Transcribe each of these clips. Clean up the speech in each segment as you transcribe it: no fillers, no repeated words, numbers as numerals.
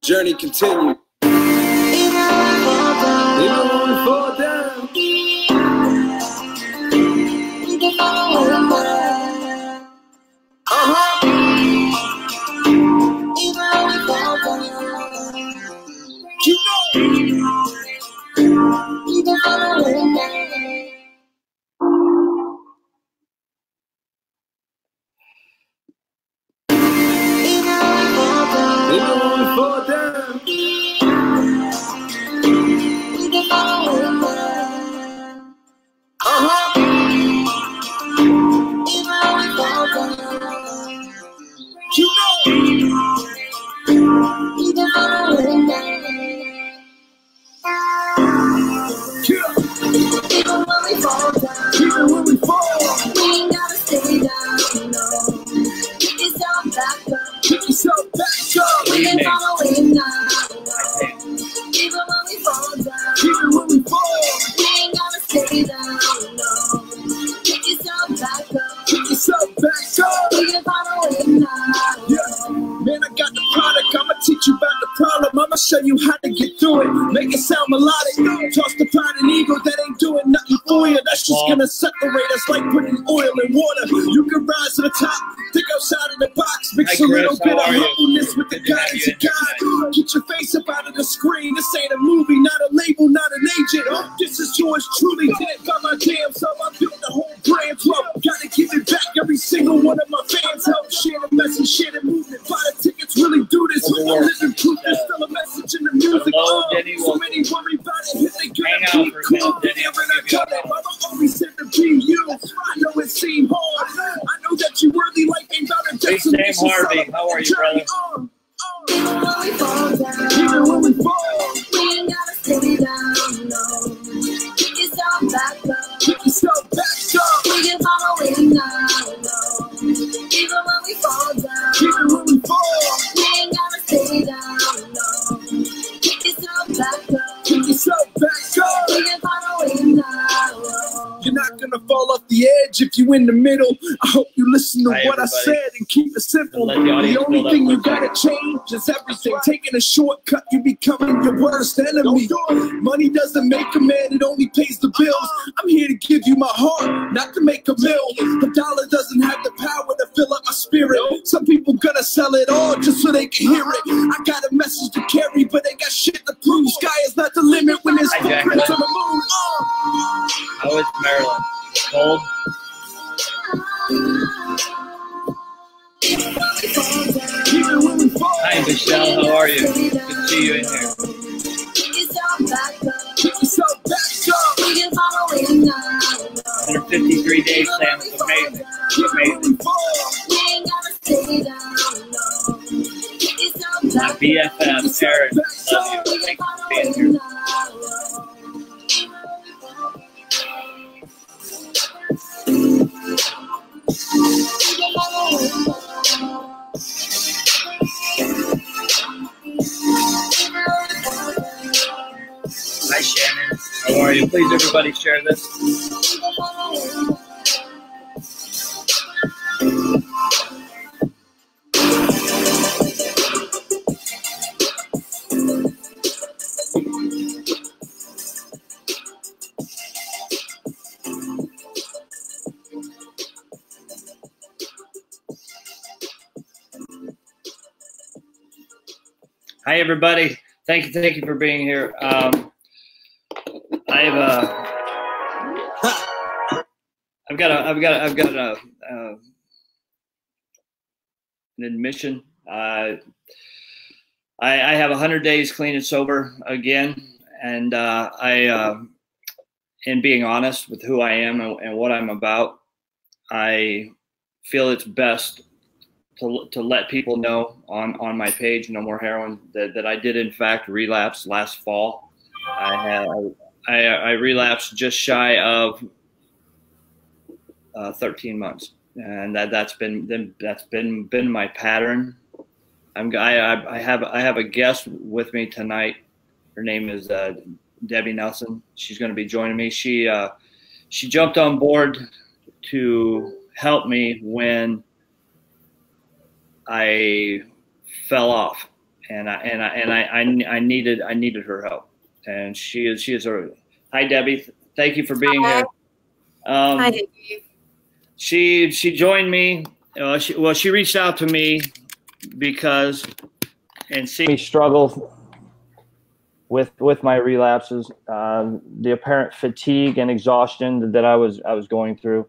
Journey continues. Even when we fall down. You know. Show you how to get through it, make it sound melodic. Toss the pride and ego that ain't doing nothing for you. That's just gonna separate us like putting oil in water. You can rise to the top, think outside of the box, mix a little bit of humbleness with the guidance of God. Get your face up out of the screen. This ain't a movie, not a label, not an agent. This is yours truly. Did it by my damn self. I built the whole brand. Gotta give it back. Every single one of my fans help share the message, share the movement. Buy the tickets, really do this. I'm living proof. There's still a message in the music. So many worry about it. Hit the game, keep cool. Whenever I cut it, Mama always said to be you. I know it seemed hard. I know that you worthy like ain't about a destination. Harvey, how are you, brother? Even when we fall down, even when we fall, we ain't gotta stay down, no. Pick yourself back up. Pick yourself back up. We can follow it now, no. Even when we fall down, even when we fall, we ain't gotta stay down, no. Pick yourself back up. Pick yourself back up. We can follow it now, no. You're not gonna fall off the edge if you in the middle. I hope you listen to what I said and keep it simple. The only thing you gotta change is everything. Taking a shortcut, you becoming your worst enemy. Money doesn't make a man, it only pays the bills. I'm here to give you my heart, not to make a mill. The dollar doesn't have the power to fill up my spirit. Some people gonna sell it all just so they can hear it. I got a message to carry, but they got shit to prove. Sky is not the limit when there's footprints on the moon. How is Maryland? Cold? Hi, Michelle. How are you? Good to see you in here. 153 days, Sam. It's amazing. My BFF, Eric. Love you. Thank you for being here. Hi, Shannon. How are you? Please, everybody, share this. Hi, everybody. Thank you for being here. I've got an admission. I have 100 days clean and sober again, and in being honest with who I am and what I'm about, I feel it's best to let people know on my page, No More Heroin, that I did in fact relapse last fall. I relapsed just shy of 13 months, and that's been my pattern. I have a guest with me tonight. Her name is Debbie Nelson. She's going to be joining me. She jumped on board to help me when I fell off, and I needed her help, and she is a. Hi, Debbie. Thank you for being here. Hi, Higgy. She joined me. She reached out to me because and see me struggle with my relapses, the apparent fatigue and exhaustion that I was going through.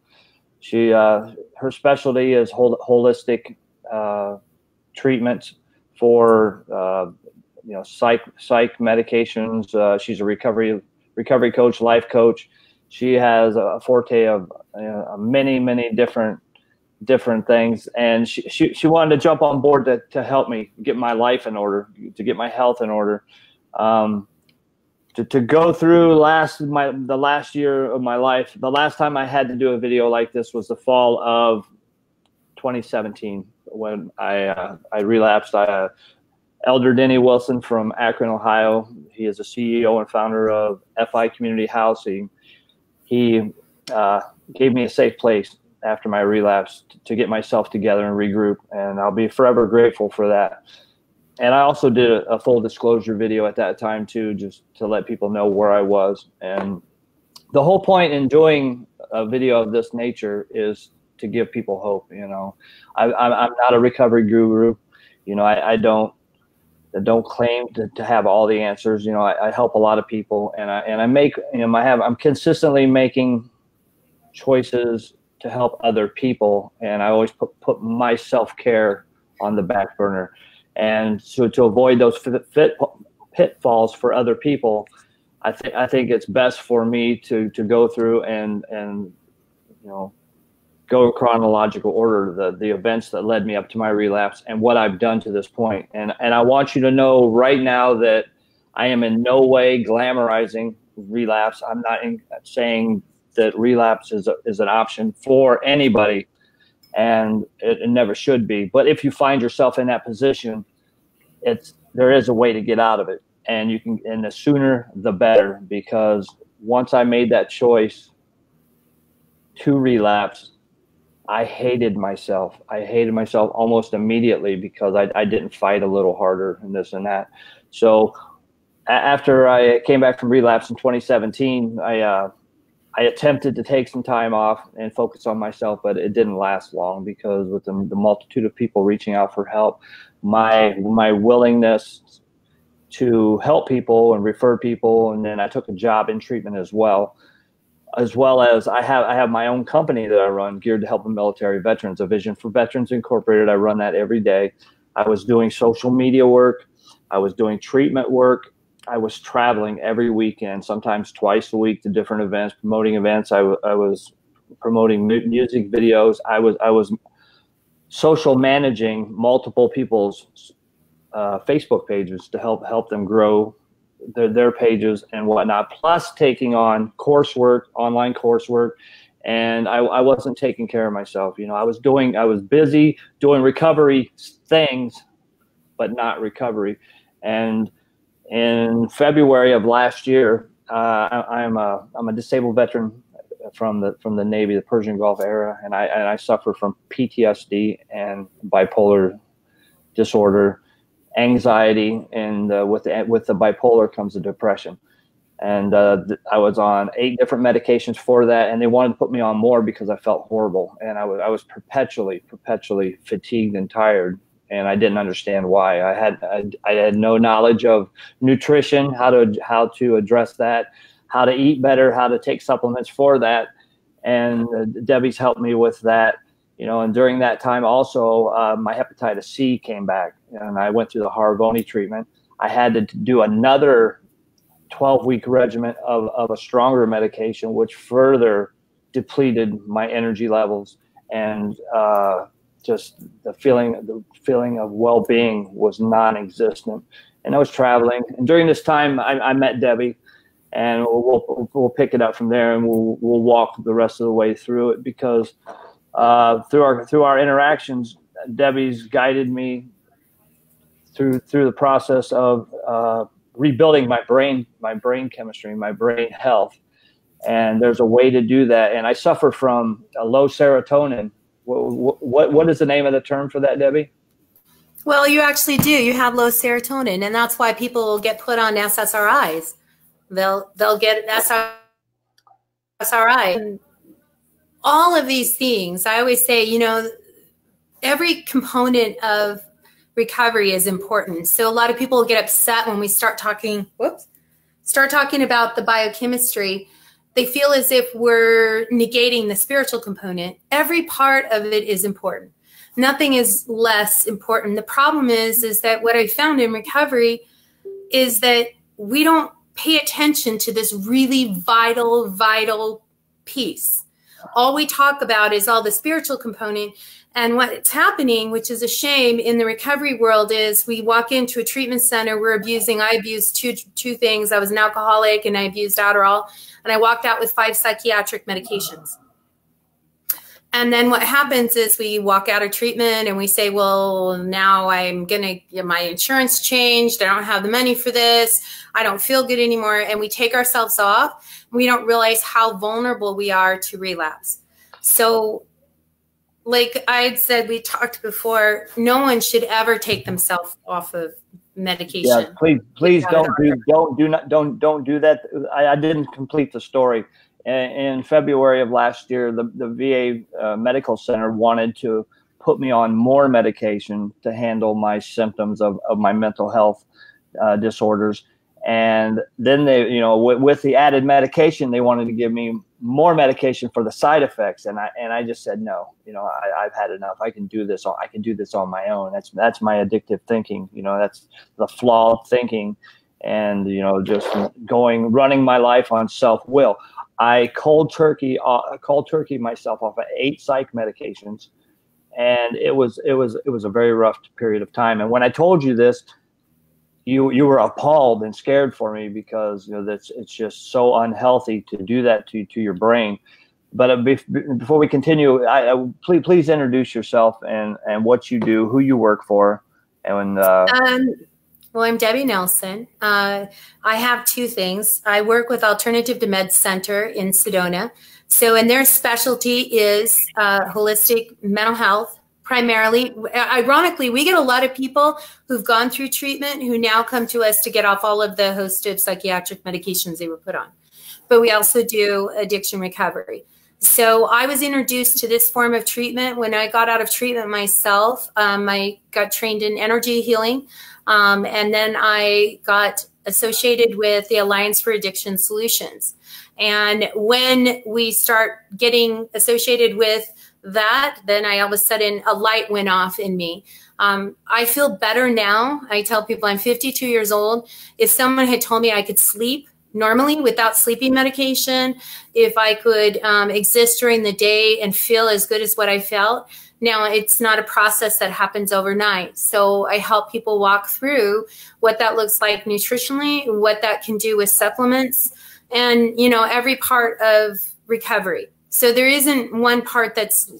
She her specialty is holistic treatments for psych medications. She's a recovery coach, life coach. She has a forte of many different things, and she wanted to jump on board to help me get my life in order, to get my health in order, to go through the last year of my life. The last time I had to do a video like this was the fall of 2017 when I relapsed. Elder Denny Wilson from Akron, Ohio. He is the CEO and founder of FI Community Housing. He gave me a safe place after my relapse to get myself together and regroup, and I'll be forever grateful for that. And I also did a full disclosure video at that time too, just to let people know where I was. And the whole point in doing a video of this nature is to give people hope. I'm not a recovery guru. I don't claim to have all the answers. I help a lot of people, and I make I'm consistently making choices to help other people, and I always put my self-care on the back burner. And so to avoid those pitfalls for other people, I think it's best for me to go through and go in chronological order, the events that led me up to my relapse and what I've done to this point. And I want you to know right now that I am in no way glamorizing relapse. I'm not saying that relapse is an option for anybody, and it never should be. But if you find yourself in that position, there is a way to get out of it, and the sooner the better, because once I made that choice to relapse, I hated myself. I hated myself almost immediately because I didn't fight a little harder and this and that. So after I came back from relapse in 2017, I attempted to take some time off and focus on myself, but it didn't last long because with the multitude of people reaching out for help, my willingness to help people and refer people, and then I took a job in treatment as well as I have my own company that I run geared to helping military veterans, A Vision for Veterans Incorporated. I run that every day. I was doing social media work. I was doing treatment work. I was traveling every weekend, sometimes twice a week to different events, promoting events. I was promoting music videos. I was social managing multiple people's Facebook pages to help them grow their pages and whatnot, plus taking on coursework, online coursework. And I wasn't taking care of myself. I was busy doing recovery things, but not recovery. And in February of last year, I'm a disabled veteran from the Navy, the Persian Gulf era, and I suffer from PTSD and bipolar disorder, anxiety, and with the bipolar comes the depression. And I was on 8 different medications for that, and they wanted to put me on more because I felt horrible, and I was perpetually fatigued and tired. And I didn't understand why. I had no knowledge of nutrition, how to address that, how to eat better, how to take supplements for that. And Debbie's helped me with that, and during that time also, my hepatitis C came back, and I went through the Harvoni treatment. I had to do another 12-week regimen of a stronger medication, which further depleted my energy levels, and just the feeling of well-being was non-existent. And I was traveling, and during this time I met Debbie, and we'll pick it up from there, and we'll walk the rest of the way through it, because through our interactions, Debbie's guided me through the process of rebuilding my brain chemistry, my brain health. And there's a way to do that. And I suffer from a low serotonin. What is the name of the term for that, Debbie? Well, you actually do. You have low serotonin, and that's why people get put on SSRIs. They'll get SSRI. And all of these things, I always say, you know, every component of recovery is important. So a lot of people get upset when we start talking about the biochemistry. They feel as if we're negating the spiritual component. Every part of it is important. Nothing is less important. The problem is that what I found in recovery is that we don't pay attention to this really vital piece. All we talk about is all the spiritual component. And what's happening, which is a shame in the recovery world, is we walk into a treatment center, I abused two things. I was an alcoholic and I abused Adderall, and I walked out with 5 psychiatric medications. And then what happens is we walk out of treatment and we say, well, now I'm going to get my insurance changed. I don't have the money for this. I don't feel good anymore. And we take ourselves off. We don't realize how vulnerable we are to relapse. So like I had said, we talked before, no one should ever take themselves off of medication. Yeah, please don't do that. I didn't complete the story. In February of last year, the VA Medical Center wanted to put me on more medication to handle my symptoms of my mental health disorders. And then they, you know, with the added medication, they wanted to give me more medication for the side effects. And I just said, no, you know, I've had enough. I can do this. I can do this on my own. That's my addictive thinking. You know, that's the flawed thinking. And, you know, just running my life on self-will. I cold turkey myself off of 8 psych medications, and it was a very rough period of time. And when I told you this, you were appalled and scared for me, because you know it's just so unhealthy to do that to your brain. But before we continue, please introduce yourself and what you do, who you work for, and. Well, I'm Debbie Nelson. I have 2 things. I work with Alternative to Med Center in Sedona. So, and their specialty is holistic mental health, primarily. Ironically, we get a lot of people who've gone through treatment who now come to us to get off all of the host of psychiatric medications they were put on. But we also do addiction recovery. So I was introduced to this form of treatment when I got out of treatment myself. I got trained in energy healing. And then I got associated with the Alliance for Addiction Solutions. And when we start getting associated with that, then all of a sudden a light went off in me. I feel better now. I tell people I'm 52 years old. If someone had told me I could sleep normally without sleeping medication, if I could exist during the day and feel as good as what I felt, now, it's not a process that happens overnight. So I help people walk through what that looks like nutritionally, what that can do with supplements, and, you know, every part of recovery. So there isn't one part that's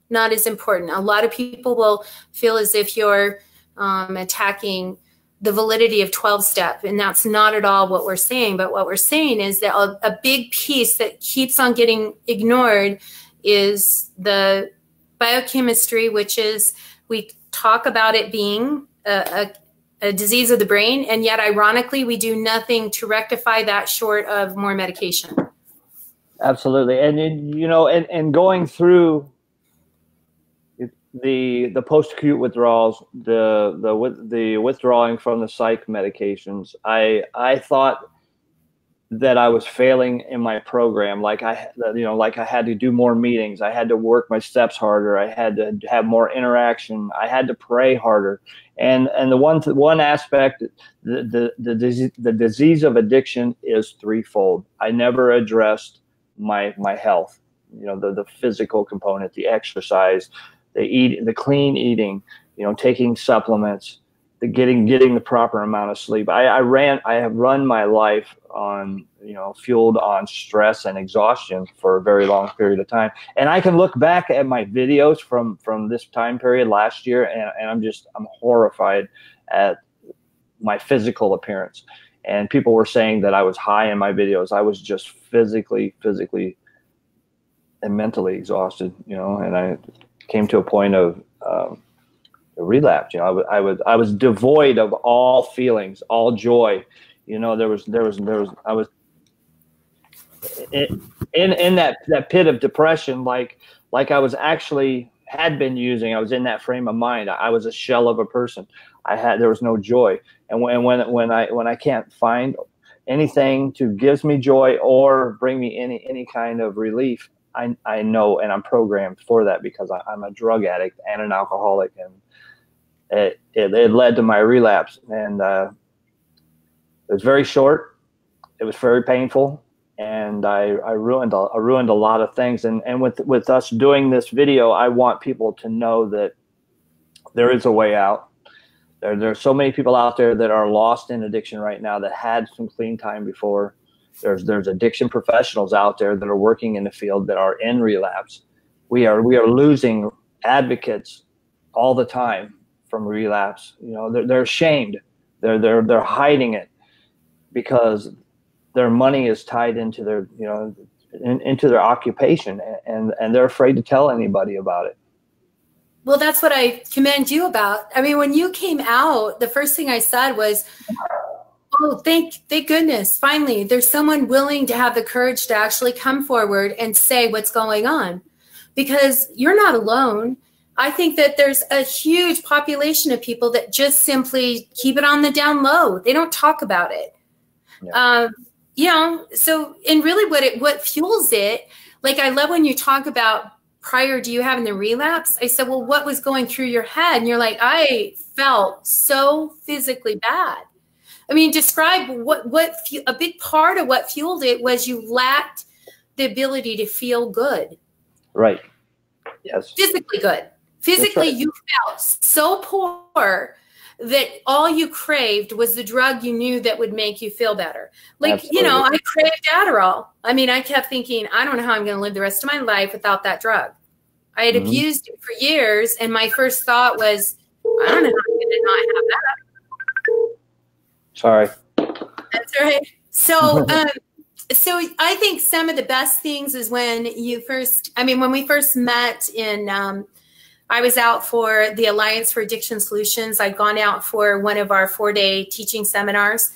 not as important. A lot of people will feel as if you're attacking the validity of 12-step, and that's not at all what we're saying. But what we're saying is that a big piece that keeps on getting ignored is the biochemistry, which is, we talk about it being a disease of the brain, and yet ironically we do nothing to rectify that short of more medication. Absolutely. And you know, and going through the post-acute withdrawals, the withdrawing from the psych medications, I thought that I was failing in my program. Like I had to do more meetings. I had to work my steps harder. I had to have more interaction. I had to pray harder. And the one aspect, the disease of addiction is threefold. I never addressed my health. You know, the physical component, the exercise, the clean eating, you know, taking supplements, getting the proper amount of sleep. I have run my life on, you know, fueled on stress and exhaustion for a very long period of time. And I can look back at my videos from this time period last year, and I'm horrified at my physical appearance. And people were saying that I was high in my videos. I was just physically and mentally exhausted, you know, and I came to a point of relapse. You know, I was devoid of all feelings, all joy. You know, I was in that pit of depression, like I was actually had been using. I was in that frame of mind. I was a shell of a person. There was no joy. And when I can't find anything to gives me joy or bring me any kind of relief, I know, and I'm programmed for that because I'm a drug addict and an alcoholic, and it led to my relapse. And it was very short. It was very painful, and I ruined a lot of things. And with us doing this video, I want people to know that there is a way out. There are so many people out there that are lost in addiction right now that had some clean time before. There's addiction professionals out there that are working in the field that are in relapse. We are losing advocates all the time from relapse. You know, they're ashamed. They're hiding it because their money is tied into their, you know, into their occupation, and they're afraid to tell anybody about it. Well, that's what I commend you about. I mean, when you came out, the first thing I said was, oh, thank goodness, finally, there's someone willing to have the courage to actually come forward and say what's going on, because you're not alone. I think that there's a huge population of people that just simply keep it on the down low. They don't talk about it. Yeah. You know, so, and really what fuels it, like, I love when you talk about prior to you having the relapse. I said, well, what was going through your head? And you're like, I felt so physically bad. I mean, describe a big part of what fueled it was you lacked the ability to feel good. Right. Yes. Physically good. Physically, right. You felt so poor that all you craved was the drug you knew that would make you feel better. Like, absolutely. You know, I craved Adderall. I mean, I kept thinking, I don't know how I'm going to live the rest of my life without that drug. I had abused it for years, and my first thought was, I don't know how I'm going to not have that. Sorry. That's all right. So, so I think some of the best things is when you first, I mean, when we first met in, I was out for the Alliance for Addiction Solutions. I'd gone out for one of our 4-day teaching seminars.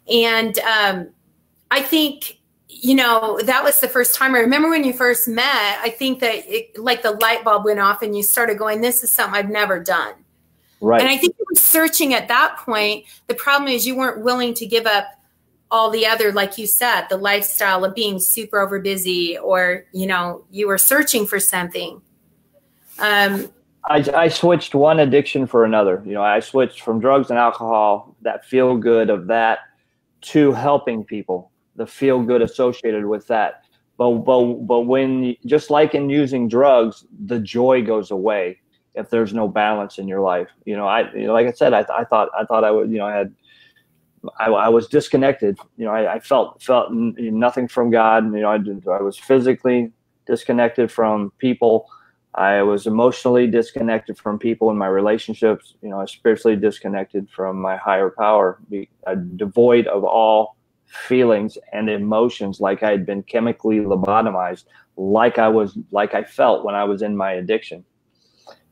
And I think, you know, that was the first time. I remember when you first met, I think that like the light bulb went off and you started going, this is something I've never done. Right. And I think you were searching at that point. The problem is you weren't willing to give up all the other, like you said, the lifestyle of being super over busy, or, you know, you were searching for something. I switched one addiction for another. You know, I switched from drugs and alcohol, that feel good of that, to helping people, the feel good associated with that. But when, just like in using drugs, the joy goes away if there's no balance in your life. You know, like I said, I thought I would, you know, I was disconnected. You know, I felt nothing from God. You know, I was physically disconnected from people. I was emotionally disconnected from people in my relationships. You know, I was spiritually disconnected from my higher power, devoid of all feelings and emotions, like I had been chemically lobotomized, like I felt when I was in my addiction.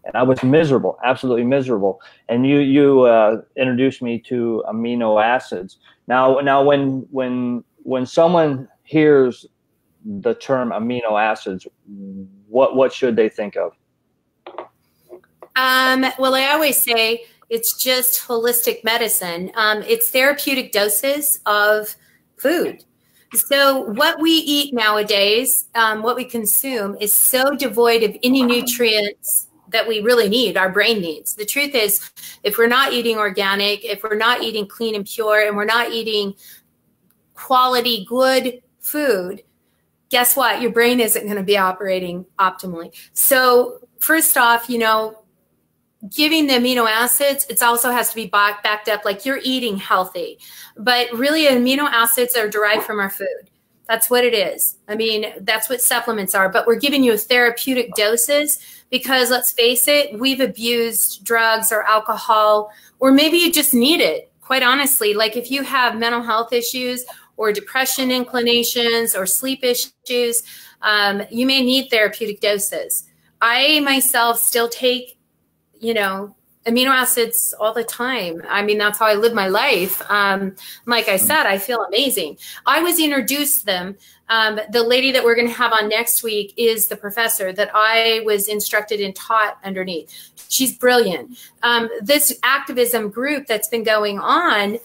And I was miserable, absolutely miserable. And you introduced me to amino acids. Now when someone hears the term amino acids, what should they think of? Well, I always say it's just holistic medicine. It's therapeutic doses of food. So what we eat nowadays, what we consume, is so devoid of any nutrients that we really need, our brain needs. The truth is, if we're not eating organic, if we're not eating clean and pure, and we're not eating quality, good food, guess what? Your brain isn't going to be operating optimally. So first off, you know, giving the amino acids, it also has to be backed up like you're eating healthy. But really, amino acids are derived from our food. That's what it is. I mean, that's what supplements are. But we're giving you therapeutic doses because, let's face it, we've abused drugs or alcohol, or maybe you just need it, quite honestly. Like if you have mental health issues or depression inclinations or sleep issues, you may need therapeutic doses. I myself still take, you know, amino acids all the time. I mean, that's how I live my life. Like I said, I feel amazing. I was introduced to them. The lady that we're going to have on next week is the professor that I was instructed and taught underneath. She's brilliant. This activism group that's been going on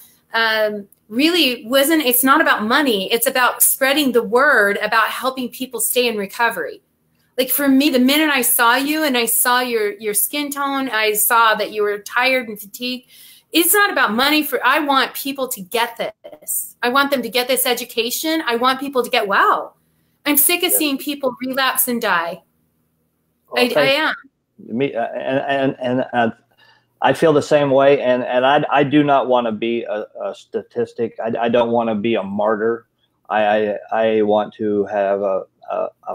really wasn't, it's not about money. It's about spreading the word about helping people stay in recovery. Like for me, the minute I saw you and I saw your skin tone, I saw that you were tired and fatigued. It's not about money. I want people to get this. I want them to get this education. I want people to get, wow, I'm sick of seeing people relapse and die. Well, I am. Me and I feel the same way. And I do not want to be a statistic. I don't want to be a martyr. I want to have a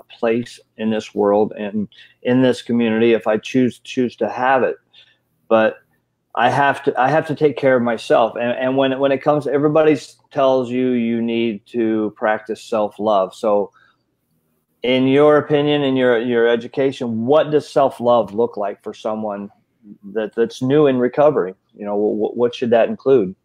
place in this world and in this community if I choose to have it. But I have to take care of myself. And when it comes, everybody tells you need to practice self-love. So in your opinion, in your education, what does self-love look like for someone that's new in recovery? You know, what should that include?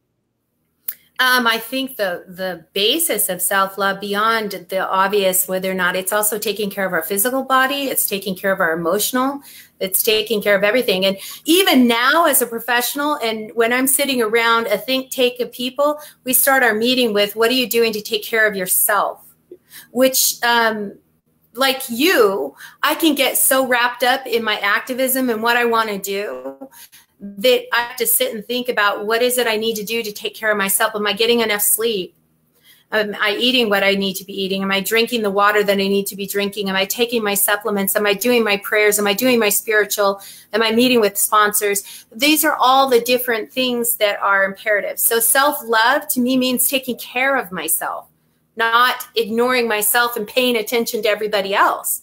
I think the basis of self-love, beyond the obvious, whether or not it's also taking care of our physical body, it's taking care of our emotional, it's taking care of everything. And even now as a professional, and when I'm sitting around a think tank of people, we start our meeting with, what are you doing to take care of yourself? Which, like you, I can get so wrapped up in my activism and what I want to do that I have to sit and think about, what is it I need to do to take care of myself? Am I getting enough sleep? Am I eating what I need to be eating? Am I drinking the water that I need to be drinking? Am I taking my supplements? Am I doing my prayers? Am I doing my spiritual? Am I meeting with sponsors? These are all the different things that are imperative. So self-love to me means taking care of myself, not ignoring myself and paying attention to everybody else.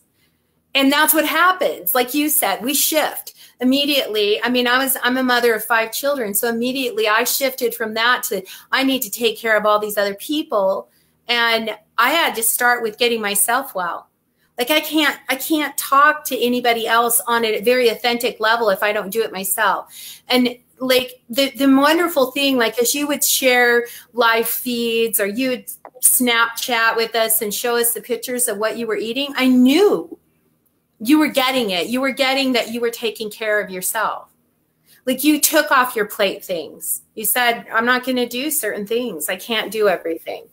And that's what happens. Like you said, we shift. Immediately, I mean, I'm a mother of 5 children. So immediately I shifted from that to, I need to take care of all these other people. And I had to start with getting myself well. Like I can't talk to anybody else on a very authentic level if I don't do it myself. And like the wonderful thing, like as you would share live feeds or you would Snapchat with us and show us the pictures of what you were eating, I knew you were getting it. You were getting that you were taking care of yourself. Like you took off your plate things. You said, I'm not going to do certain things. I can't do everything.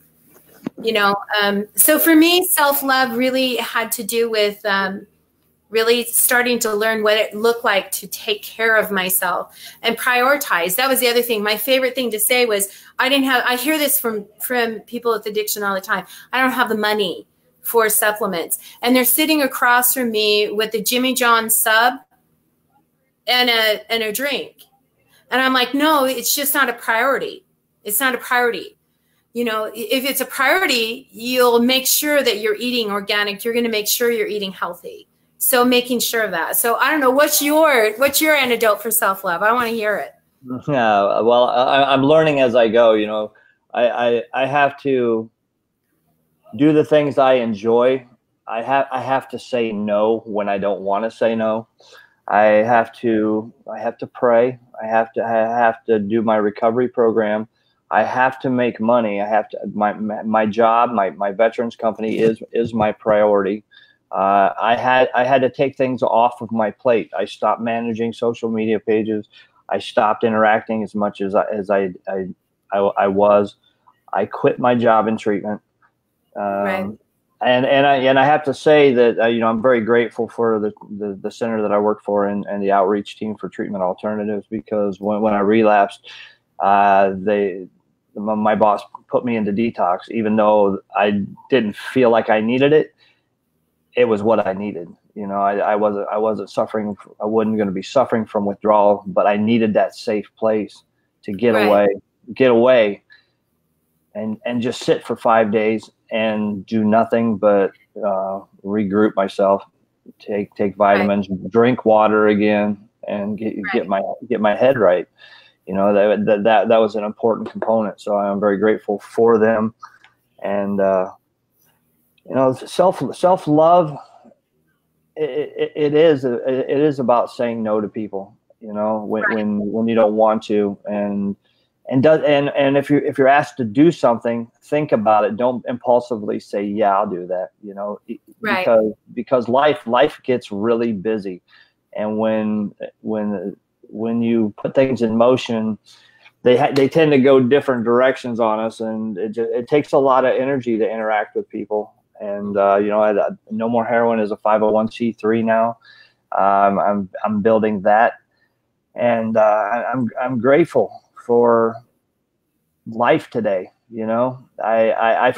You know, so for me, self-love really had to do with really starting to learn what it looked like to take care of myself and prioritize. That was the other thing. My favorite thing to say was, I hear this from people with addiction all the time. I don't have the money for supplements. And they're sitting across from me with the Jimmy John sub and a drink. And I'm like, no, it's just not a priority. It's not a priority. You know, if it's a priority, you'll make sure that you're eating organic. You're going to make sure you're eating healthy. So making sure of that. So I don't know, what's your antidote for self-love? I want to hear it. Yeah, well, I'm learning as I go. You know, I have to do the things I enjoy. I have to say no when I don't want to say no. I have to pray. I have to do my recovery program. I have to make money. I have to, my job, my veterans company is my priority. I had to take things off of my plate. I stopped managing social media pages. I stopped interacting as much as I was. I quit my job in treatment. Right. And I have to say that you know, I'm very grateful for the center that I work for and the outreach team for treatment alternatives, because when I relapsed, my boss put me into detox, even though I didn't feel like I needed it. It was what I needed. You know, I wasn't suffering. I wasn't going to be suffering from withdrawal, but I needed that safe place to get away, and just sit for 5 days and do nothing but regroup myself, take vitamins, drink water again, and get my head right. You know, that was an important component. So I'm very grateful for them. And you know, self-love, it is about saying no to people. you know, when you don't want to, and if you're asked to do something, think about it. Don't impulsively say, yeah, I'll do that, you know, because life gets really busy. And when you put things in motion, they tend to go different directions on us, and it takes a lot of energy to interact with people. And you know, No More Heroin is a 501c3 now. I'm building that, and I'm grateful for life today. You know, I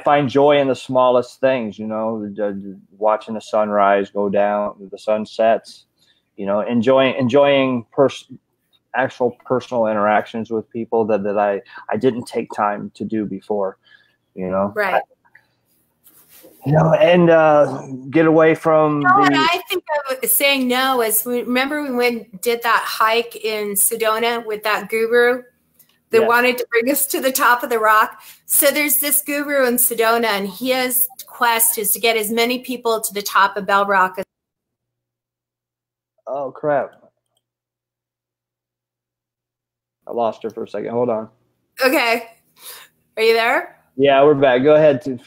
find joy in the smallest things. You know, watching the sunrise go down, the sun sets. You know, enjoying actual personal interactions with people that I didn't take time to do before. You know, right. You know, and get away from. You know what I think of saying no is, remember we did that hike in Sedona with that guru that wanted to bring us to the top of the rock. So there's this guru in Sedona, and his quest is to get as many people to the top of Bell Rock. Oh crap! I lost her for a second. Hold on. Okay, are you there? Yeah, we're back. Go ahead.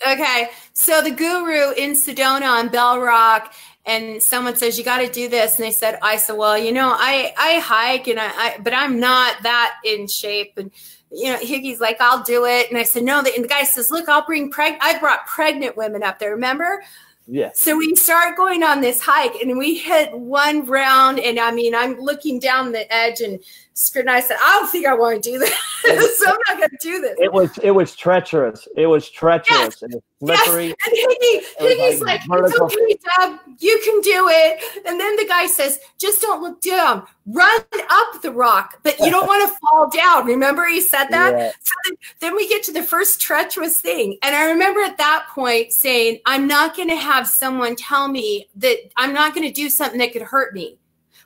Okay, so the guru in Sedona on Bell Rock, and someone says, you got to do this. And I said, well, you know, I hike, and but I'm not that in shape. And, you know, Higgy's like, I'll do it. And I said, no. And the guy says, look, I brought pregnant women up there, remember? Yeah. So we start going on this hike, and we hit one round, and I mean, I'm looking down the edge, and I said, I don't think I want to do this. So I'm not going to do this. It was treacherous. It was treacherous. Yes. And slippery. Yes. And Higgy's like, it's okay, Deb, you can do it. And then the guy says, just don't look down. Run up the rock, but you don't want to fall down. Remember he said that? Yeah. So then we get to the first treacherous thing. And I remember at that point saying, I'm not going to have someone tell me that I'm not going to do something that could hurt me.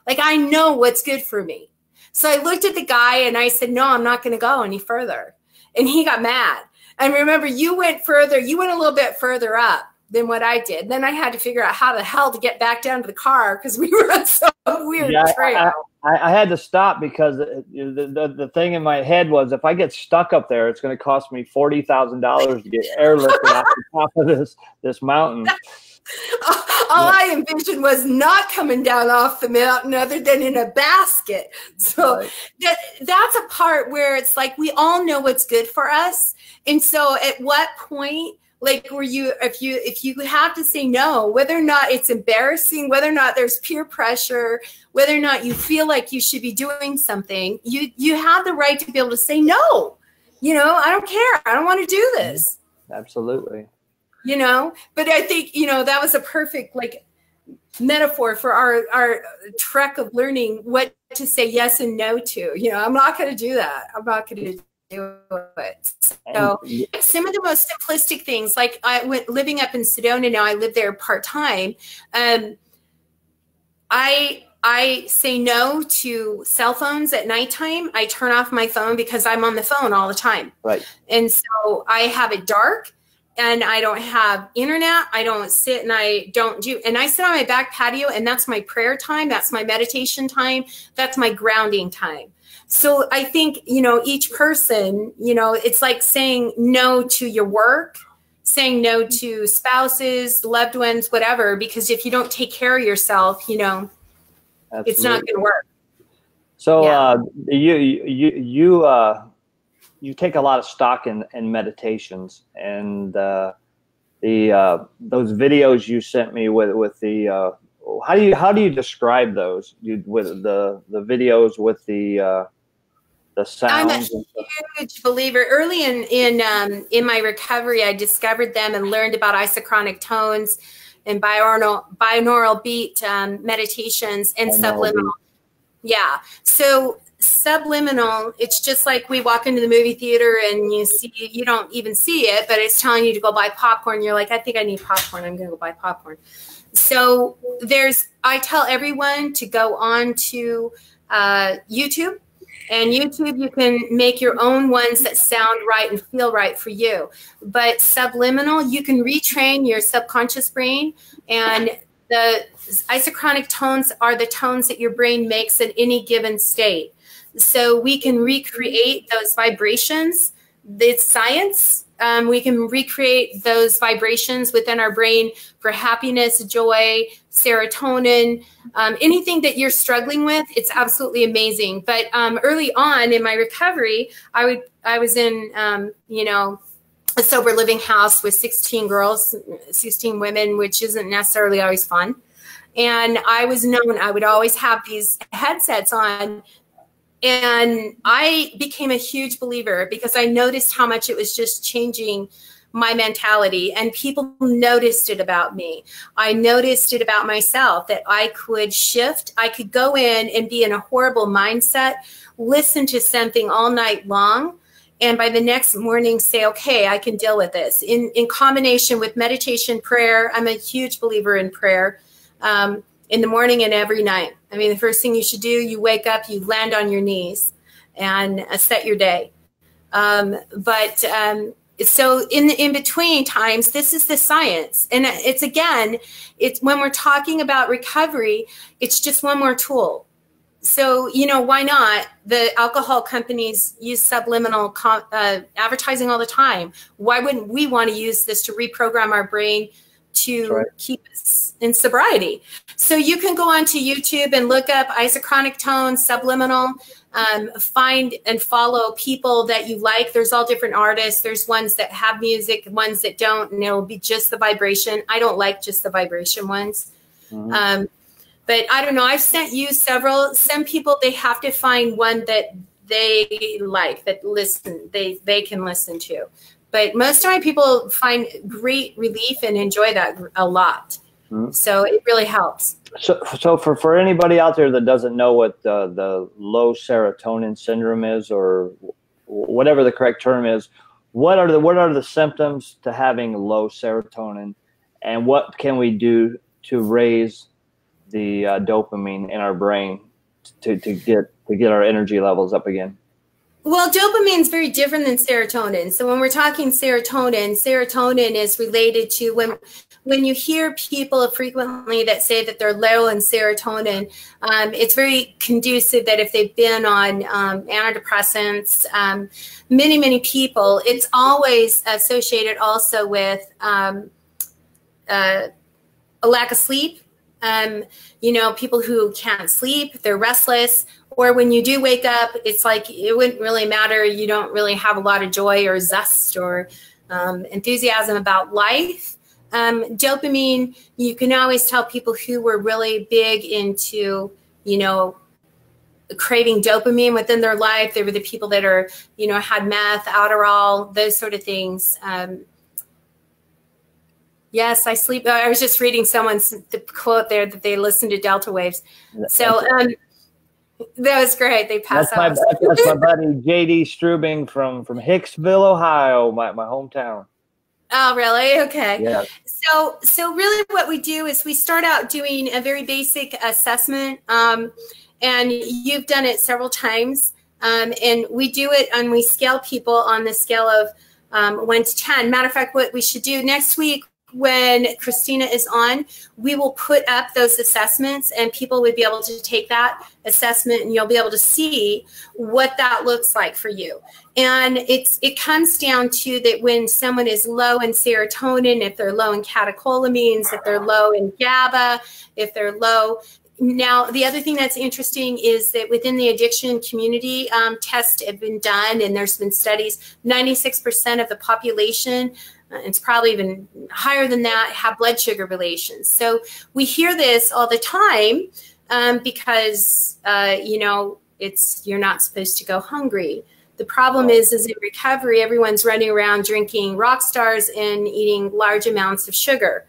Like, I know what's good for me. So I looked at the guy and I said, no, I'm not going to go any further. And he got mad. And remember, you went further. You went a little bit further up than what I did. Then I had to figure out how the hell to get back down to the car because we were on some weird trail. I had to stop because the thing in my head was, if I get stuck up there, it's going to cost me $40,000 to get airlifted off the top of this mountain. All I envisioned was not coming down off the mountain other than in a basket. So that's a part where it's like, we all know what's good for us. And so at what point, like, if you have to say no, whether or not it's embarrassing, whether or not there's peer pressure, whether or not you feel like you should be doing something, you have the right to be able to say no. You know, I don't care. I don't want to do this. Absolutely. You know, but I think, you know, that was a perfect like metaphor for our trek of learning what to say yes and no to. You know, I'm not going to do that. I'm not going to do it. So some of the most simplistic things, like I went living up in Sedona now, I live there part-time. I say no to cell phones at nighttime. I turn off my phone because I'm on the phone all the time. Right. And so I have it dark. And I don't have internet. I don't sit and I don't do, and I sit on my back patio, and that's my prayer time. That's my meditation time. That's my grounding time. So I think, you know, each person, you know, it's like saying no to your work, saying no to spouses, loved ones, whatever, because if you don't take care of yourself, you know, Absolutely. It's not going to work. So you take a lot of stock in meditations, and those videos you sent me with the how do you describe those with the videos with the sounds? I'm a huge believer. Early in my recovery, I discovered them and learned about isochronic tones and binaural beat meditations and subliminal. Yeah, so. Subliminal, it's just like we walk into the movie theater and you don't even see it, but it's telling you to go buy popcorn. You're like, I think I need popcorn. I'm going to go buy popcorn. So I tell everyone to go on to YouTube, and YouTube, you can make your own ones that sound right and feel right for you. But subliminal, you can retrain your subconscious brain, and The isochronic tones are the tones that your brain makes at any given state. So we can recreate those vibrations. It's science. We can recreate those vibrations within our brain for happiness, joy, serotonin, anything that you're struggling with. It's absolutely amazing. But early on in my recovery, I was in, you know, a sober living house with 16 girls, 16 women, which isn't necessarily always fun. And I was known, I would always have these headsets on. And I became a huge believer because I noticed how much it was just changing my mentality, and people noticed it about me. I noticed it about myself, that I could shift. I could go in and be in a horrible mindset, listen to something all night long, and by the next morning say, okay, I can deal with this. In combination with meditation, prayer, I'm a huge believer in prayer. In the morning and every night. I mean, the first thing you should do, you wake up, you land on your knees and set your day. So in between times, this is the science. And it's when we're talking about recovery, it's just one more tool. So, you know, why not? The alcohol companies use subliminal advertising all the time. Why wouldn't we want to use this to reprogram our brain to keep us in sobriety? So you can go onto YouTube and look up isochronic tones, subliminal, find and follow people that you like. There's all different artists. There's ones that have music, ones that don't, and it'll be just the vibration. I don't like just the vibration ones. Mm-hmm. But I don't know. I've sent you several. Some people, they have to find one that they like, that they can listen to. But most of my people find great relief and enjoy that a lot. Mm-hmm. So it really helps. So for anybody out there that doesn't know what the low serotonin syndrome is, or whatever the correct term is, what are the symptoms to having low serotonin, and what can we do to raise the dopamine in our brain to get our energy levels up again? Well, dopamine is very different than serotonin. So when we're talking serotonin is related to when you hear people frequently that say that they're low in serotonin, it's very conducive that if they've been on antidepressants, many people, it's always associated also with a lack of sleep. You know, people who can't sleep, they're restless, or when you do wake up, it's like it wouldn't really matter. You don't really have a lot of joy or zest or enthusiasm about life. Dopamine, you can always tell people who were really big into, you know, craving dopamine within their life. They were the people that are, you know, had meth, Adderall, those sort of things. Yes, I sleep. I was just reading someone's quote there that they listen to delta waves. So that was great. They pass out. That's my buddy J.D. Strubing from Hicksville, Ohio, my hometown. Oh, really? Okay. Yeah. So really what we do is we start out doing a very basic assessment, and you've done it several times, and we do it and we scale people on the scale of 1 to 10. Matter of fact, what we should do next week, when Christina is on, we will put up those assessments and people would be able to take that assessment and you'll be able to see what that looks like for you. And it comes down to that when someone is low in serotonin, if they're low in catecholamines, if they're low in GABA, if they're low. Now, the other thing that's interesting is that within the addiction community, tests have been done and there's been studies, 96% of the population, it's probably even higher than that, have blood sugar relations. So we hear this all the time because, you know, you're not supposed to go hungry. The problem is in recovery, everyone's running around drinking rock stars and eating large amounts of sugar.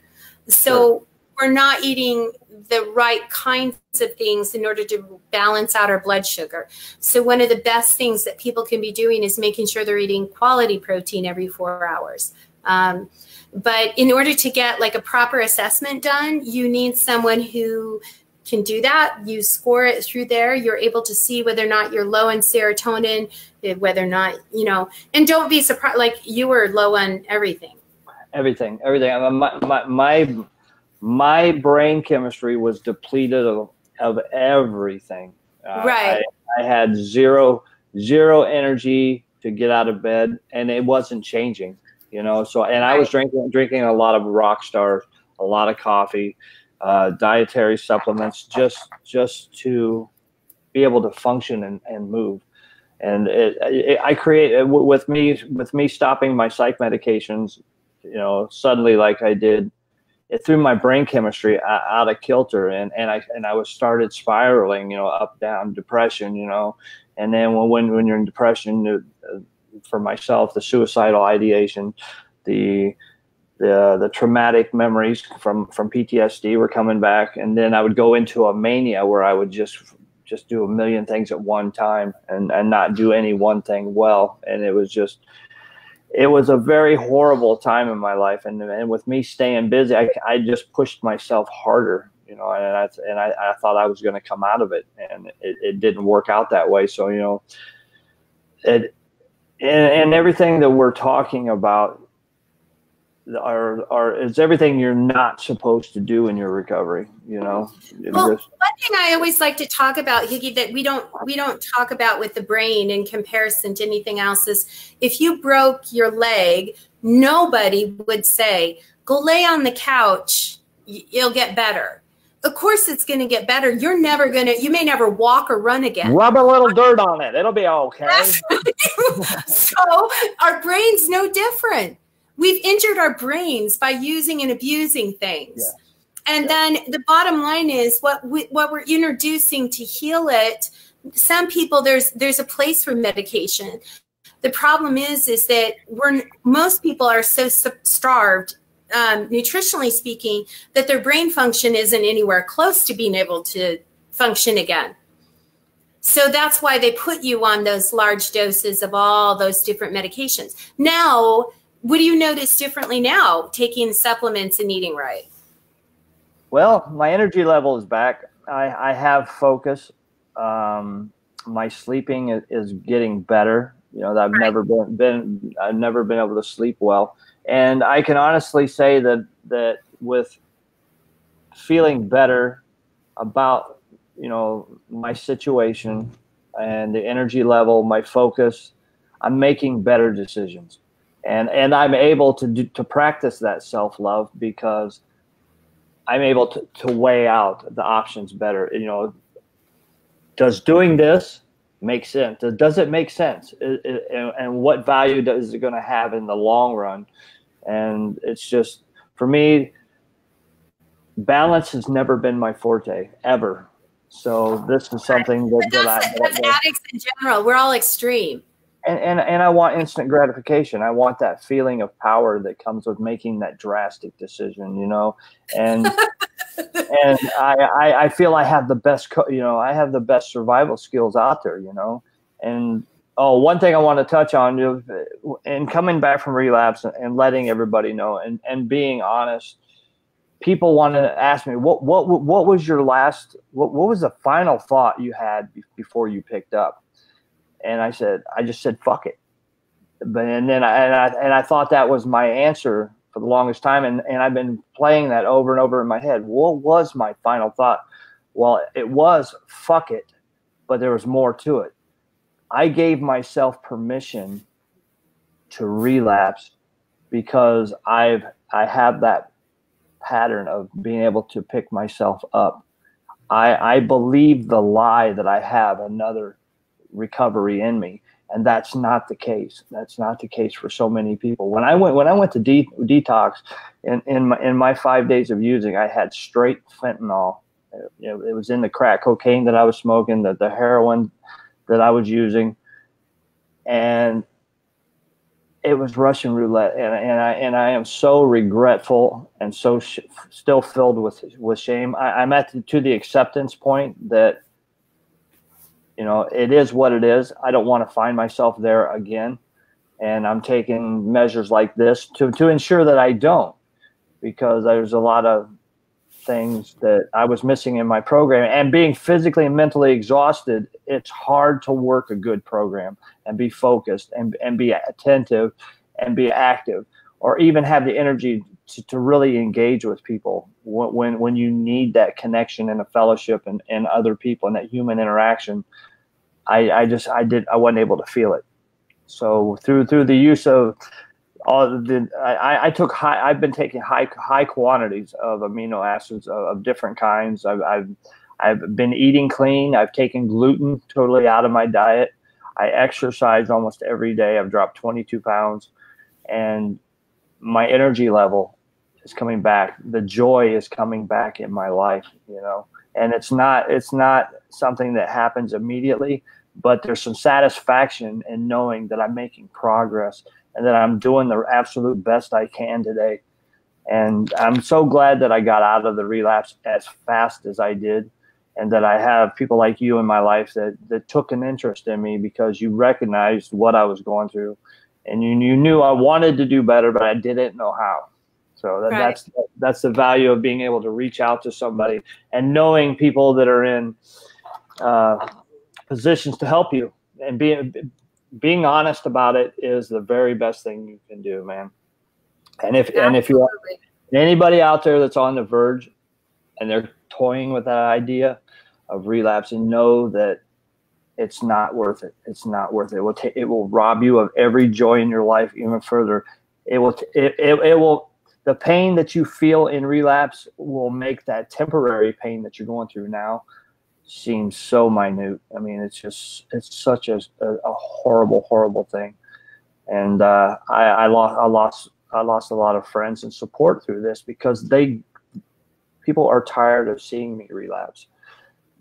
So we're not eating the right kinds of things in order to balance out our blood sugar. So one of the best things that people can be doing is making sure they're eating quality protein every 4 hours. But in order to get like a proper assessment done, you need someone who can do that. You score it through there. You're able to see whether or not you're low in serotonin, whether or not, you know, and don't be surprised, like you were low on everything. Everything. my brain chemistry was depleted of everything. Right. I had zero energy to get out of bed, and it wasn't changing, you know. So, and I was drinking a lot of Rockstar, a lot of coffee, dietary supplements, just to be able to function and move. And I create with me stopping my psych medications, you know, suddenly, like I did, it threw my brain chemistry out of kilter, and I was started spiraling, you know, up, down, depression, you know. And then when you're in depression, for myself, the suicidal ideation, the traumatic memories from PTSD were coming back, and then I would go into a mania where I would just do a million things at one time and not do any one thing well. And it was a very horrible time in my life. And with me staying busy, I just pushed myself harder, you know, and I thought I was going to come out of it, and it didn't work out that way. So, you know, and everything that we're talking about is everything you're not supposed to do in your recovery, you know. Well, one thing I always like to talk about, Higgy, that we don't talk about with the brain in comparison to anything else is, if you broke your leg, nobody would say, go lay on the couch, you'll get better. Of course it's going to get better. You may never walk or run again. Rub a little dirt on it. It'll be okay. So our brain's no different. We've injured our brains by using and abusing things. Yeah. And then the bottom line is what we're introducing to heal it. Some people, there's a place for medication. The problem is that most people are so starved, nutritionally speaking, that their brain function isn't anywhere close to being able to function again. So that's why they put you on those large doses of all those different medications. Now, what do you notice differently now, taking supplements and eating right? Well, my energy level is back. I have focus. My sleeping is getting better. You know, I've never been able to sleep well. And I can honestly say that with feeling better about, you know, my situation and the energy level, my focus, I'm making better decisions. And I'm able to practice that self-love because I'm able to weigh out the options better. You know, does doing this make sense? Does it make sense? And what value is it going to have in the long run? And it's just, for me, balance has never been my forte, ever. So this is something that's addicts in general. We're all extreme. And I want instant gratification. I want that feeling of power that comes with making that drastic decision, you know. And and I feel I have the best, you know, I have the best survival skills out there, you know. And one thing I want to touch on, in coming back from relapse and letting everybody know and being honest, people want to ask me, what was your last, what was the final thought you had before you picked up? And I just said, fuck it. And I thought that was my answer for the longest time. And I've been playing that over and over in my head. What was my final thought? Well, it was fuck it, but there was more to it. I gave myself permission to relapse because I have that pattern of being able to pick myself up. I believe the lie that I have another recovery in me, and that's not the case. That's not the case for so many people. When I went to detox, in my 5 days of using, I had straight fentanyl. It was in the crack cocaine that I was smoking, the heroin that I was using, and it was Russian roulette. And I am so regretful and so still filled with shame. I'm to the acceptance point that, you know, it is what it is. I don't want to find myself there again. And I'm taking measures like this to ensure that I don't, because there's a lot of things that I was missing in my program. And being physically and mentally exhausted, it's hard to work a good program and be focused and be attentive and be active, or even have the energy to really engage with people. when you need that connection and a fellowship and other people and that human interaction, I wasn't able to feel it. So through the use of all the, I've been taking high quantities of amino acids of different kinds. I've been eating clean. I've taken gluten totally out of my diet. I exercise almost every day. I've dropped 22 pounds, and my energy level is coming back. The joy is coming back in my life, you know, and it's not something that happens immediately, but there's some satisfaction in knowing that I'm making progress and that I'm doing the absolute best I can today. And I'm so glad that I got out of the relapse as fast as I did, and that I have people like you in my life that took an interest in me because you recognized what I was going through, and you knew I wanted to do better, but I didn't know how. So that's the value of being able to reach out to somebody and knowing people that are in positions to help you, and being honest about it is the very best thing you can do, man. And if you're anybody out there that's on the verge and they're toying with that idea of relapse, and know that it's not worth it. It's not worth it. It will rob you of every joy in your life even further. It will. The pain that you feel in relapse will make that temporary pain that you're going through now seem so minute. I mean, it's such a horrible, horrible thing. And I lost a lot of friends and support through this because people are tired of seeing me relapse.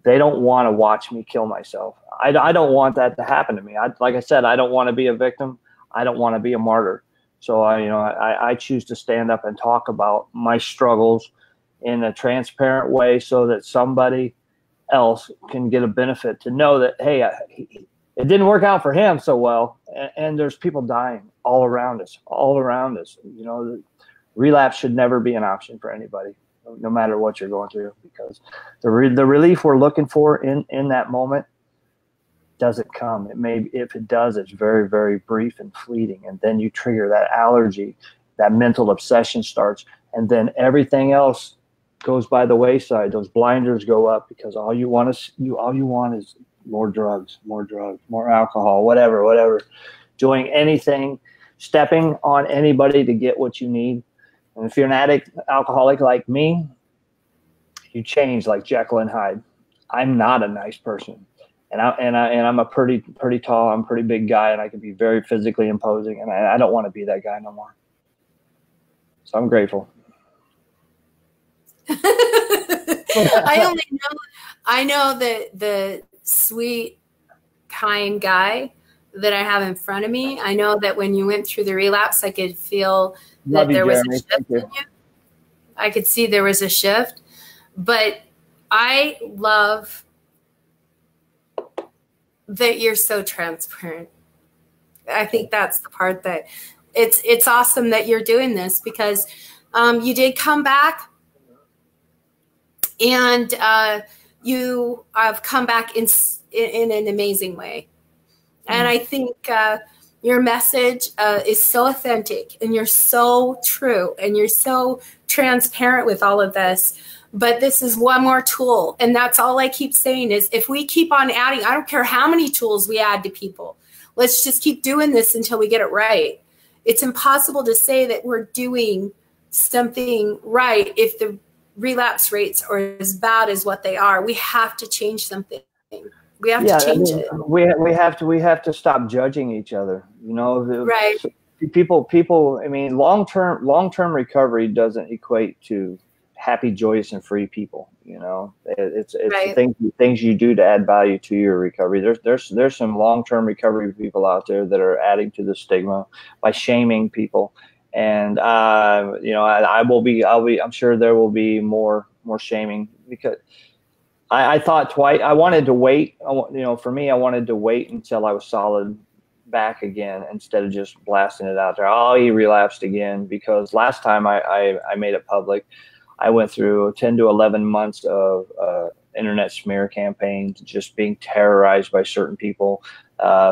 They don't want to watch me kill myself. I don't want that to happen to me. Like I said, I don't want to be a victim. I don't want to be a martyr. So I choose to stand up and talk about my struggles in a transparent way so that somebody else can get a benefit to know that, hey, it didn't work out for him so well. And there's people dying all around us. You know, the relapse should never be an option for anybody, no matter what you're going through, because the relief we're looking for in that moment doesn't come. If it does, it's very, very brief and fleeting. And then you trigger that allergy, that mental obsession starts, and then everything else goes by the wayside. Those blinders go up because all you want is more drugs, more alcohol, whatever. Doing anything, stepping on anybody to get what you need. And if you're an addict, alcoholic like me, you change like Jekyll and Hyde. I'm not a nice person. And I'm a pretty tall, I'm a pretty big guy, and I can be very physically imposing, and I don't want to be that guy no more. So I'm grateful. I know that the sweet, kind guy that I have in front of me. I know that when you went through the relapse, I could feel that there was a shift in you. I could see there was a shift, but I love that you're so transparent. I think that's the part that it's awesome that you're doing this, because you did come back, and you have come back in an amazing way. And I think your message is so authentic, and you're so true, and you're so transparent with all of this. But this is one more tool. And that's all I keep saying is, if we keep on adding, I don't care how many tools we add to people, let's just keep doing this until we get it right. It's impossible to say that we're doing something right if the relapse rates are as bad as what they are. We have to change something. We have to change it. We have to stop judging each other. You know, right? People. I mean, long-term recovery doesn't equate to happy, joyous, and free people. You know, it's right. things you do to add value to your recovery. There's some long-term recovery people out there that are adding to the stigma by shaming people. And you know, I'm sure there will be more shaming, because I thought twice. I wanted to wait. You know, for me, I wanted to wait until I was solid back again, instead of just blasting it out there. Oh, he relapsed again, because last time I made it public, I went through 10 to 11 months of internet smear campaigns, just being terrorized by certain people,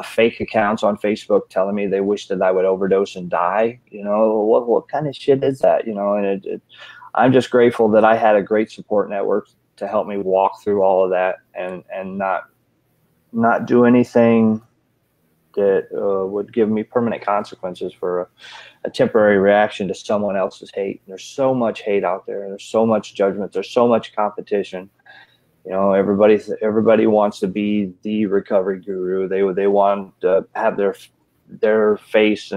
fake accounts on Facebook telling me they wish that I would overdose and die. You know, what kind of shit is that? You know, and I'm just grateful that I had a great support network to help me walk through all of that and not do anything that would give me permanent consequences for a temporary reaction to someone else's hate. There's so much hate out there. There's so much judgment. There's so much competition. You know, everybody wants to be the recovery guru. They want to have their faces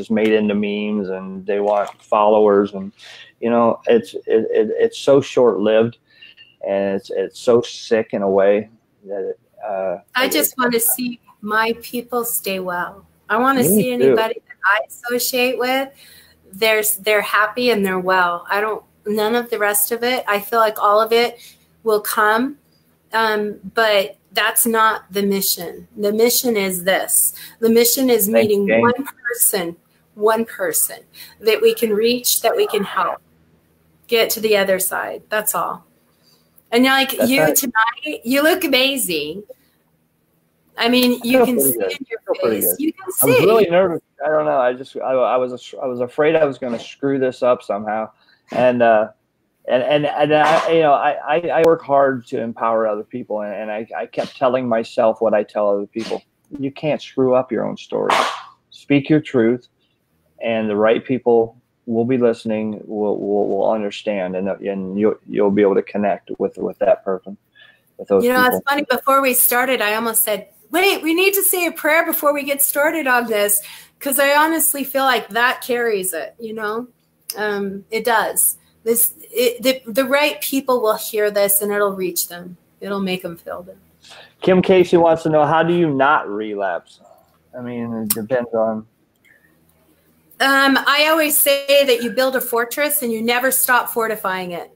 made into memes, and they want followers, and you know, it's so short lived, and it's so sick in a way that I just want to see my people stay well. I want to see anybody that I associate with, they're happy and they're well. None of the rest of it. I feel like all of it will come, but that's not the mission. The mission is this. The mission is meeting one person that we can reach, that we can help get to the other side. That's all. And you're like, tonight, you look amazing. I mean, you can see in your face. You can see. I was really nervous. I don't know. I was afraid I was going to screw this up somehow, and I, you know, I work hard to empower other people, and I kept telling myself what I tell other people: you can't screw up your own story. Speak your truth, and the right people will be listening. Will understand, and you'll be able to connect with that person, with those. You know, people. It's funny. Before we started, I almost said, wait, we need to say a prayer before we get started on this, because I honestly feel like that carries it, you know? It does. The right people will hear this, and it'll reach them. It'll make them feel good. Kim Casey wants to know, how do you not relapse? I mean, it depends on. I always say that you build a fortress and you never stop fortifying it.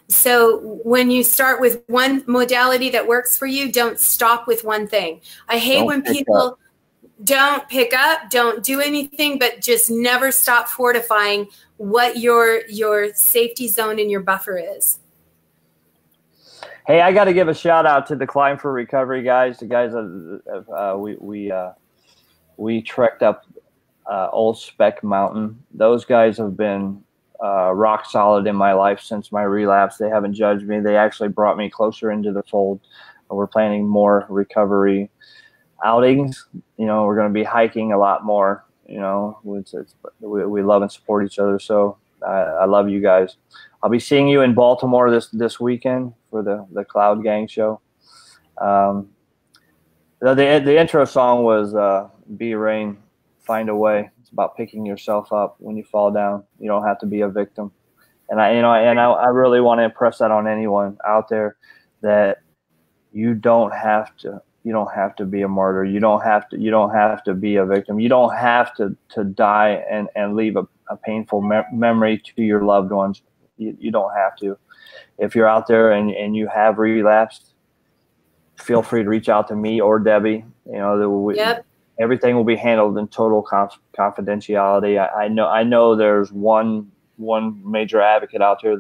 So when you start with one modality that works for you, don't stop with one thing. I hate when people don't pick up, don't do anything, but just never stop fortifying what your safety zone and your buffer is. Hey, I got to give a shout out to the Climb for Recovery guys. The guys we trekked up Old Speck Mountain. Those guys have been rock solid in my life since my relapse. They haven't judged me. They actually brought me closer into the fold. We're planning more recovery outings. You know, we're going to be hiking a lot more. You know, we love and support each other. So I love you guys. I'll be seeing you in Baltimore this weekend for the Cloud Gang show. The intro song was Be Rain, Find a Way. It's about picking yourself up when you fall down. You don't have to be a victim. And I really want to impress that on anyone out there, that you don't have to be a martyr. You don't have to be a victim. You don't have to die and leave a painful memory to your loved ones. You don't have to. If you're out there and you have relapsed, feel free to reach out to me or Debbie. You know, everything will be handled in total confidentiality. I know there's one major advocate out there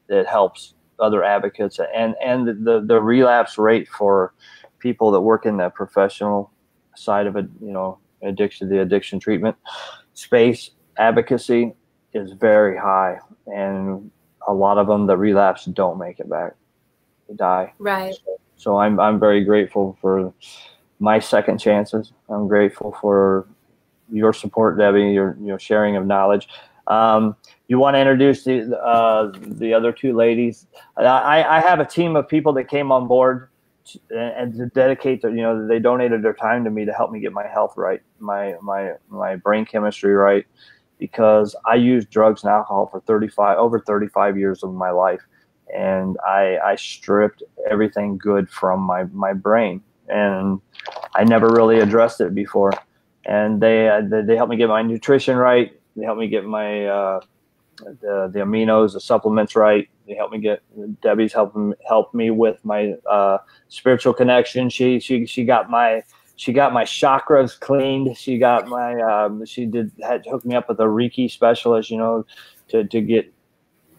that helps other advocates, and the relapse rate for people that work in the professional side of it, you know, the addiction treatment space, Advocacy is very high, and a lot of them that relapse don't make it back. They die. Right. So I'm very grateful for my second chances. I'm grateful for your support, Debbie, your sharing of knowledge. You want to introduce the other two ladies? I have a team of people that came on board and to dedicate they donated their time to me to help me get my health right, my brain chemistry right, because I used drugs and alcohol for over 35 years of my life, and I stripped everything good from my brain, and I never really addressed it before. And they helped me get my nutrition right. They helped me get my the aminos, the supplements right. They helped me Debbie's helped me with my spiritual connection. She got my chakras cleaned. She got my had hooked me up with a Reiki specialist, to get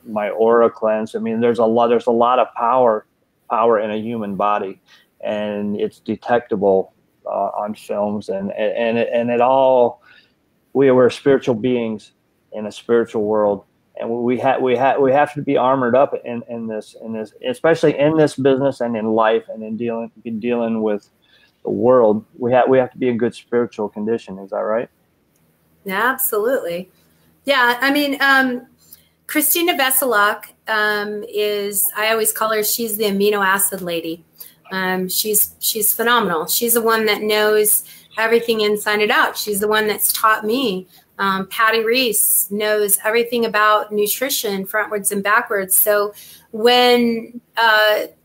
my aura cleansed. I mean, there's a lot of power in a human body, and it's detectable on films, and it all. We're spiritual beings in a spiritual world, And we have to be armored up in this, especially in this business and in life and in dealing with the world. We have to be in good spiritual condition. Is that right? Yeah, absolutely. Yeah, I mean, Christina Veselak is, I always call her, she's the amino acid lady. She's phenomenal. She's the one that knows everything inside and out. She's the one that's taught me. Patty Reese knows everything about nutrition frontwards and backwards. So when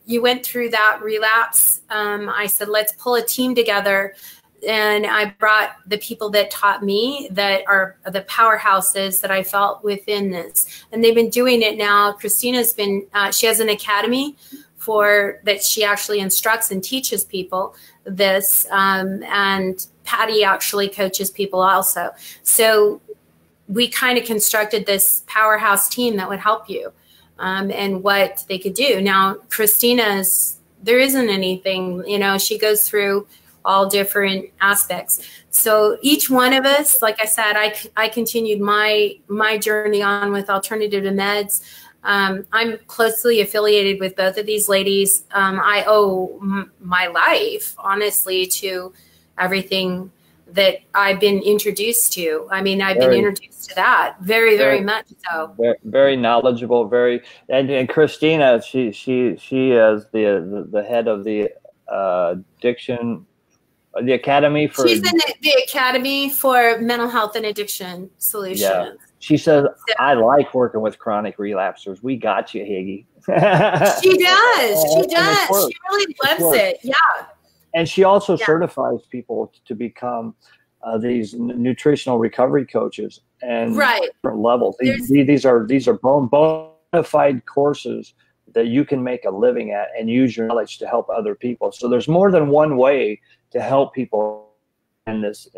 you went through that relapse, I said, let's pull a team together. And I brought the people that taught me, that are the powerhouses that I felt within this. And they've been doing it now. Christina's been, she has an academy that she actually instructs and teaches people this. And Patty actually coaches people also. So we kind of constructed this powerhouse team that would help you and what they could do. Now, Christina's, there isn't anything, you know, she goes through all different aspects. So each one of us, like I said, I continued my journey on with alternative to meds. I'm closely affiliated with both of these ladies. I owe my life, honestly, to everything that I've been introduced to. I mean, I've been introduced to that very much so. Very knowledgeable, and Christina, she is the head of the addiction, the Academy for. She's in the Academy for Mental Health and Addiction Solutions. Yeah. She says, I like working with chronic relapsers. We got you, Higgy. She does. She does. She really loves it. Yeah. And she also certifies people to become these nutritional recovery coaches and different levels. These are bona fide courses that you can make a living at and use your knowledge to help other people. So there's more than one way to help people in this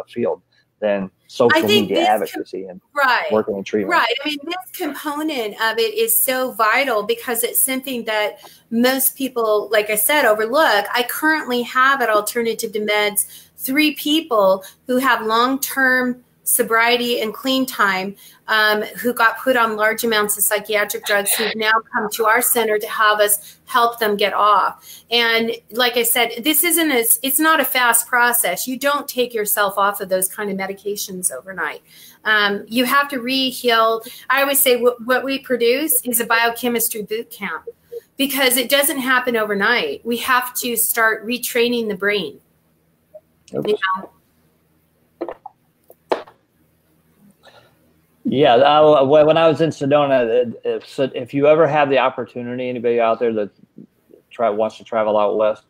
field than social media advocacy and working in treatment. Right. I mean, this component of it is so vital because it's something that most people, like I said, overlook. I currently have at Alternative to Meds 3 people who have long-term sobriety and clean time, who got put on large amounts of psychiatric drugs, who've now come to our center to have us help them get off. And like I said, it's not a fast process. You don't take yourself off of those kind of medications overnight. You have to re-heal. I always say what we produce is a biochemistry boot camp because it doesn't happen overnight. We have to start retraining the brain. Oops. You know? Yeah, when I was in Sedona, if you ever have the opportunity, anybody out there that wants to travel out west,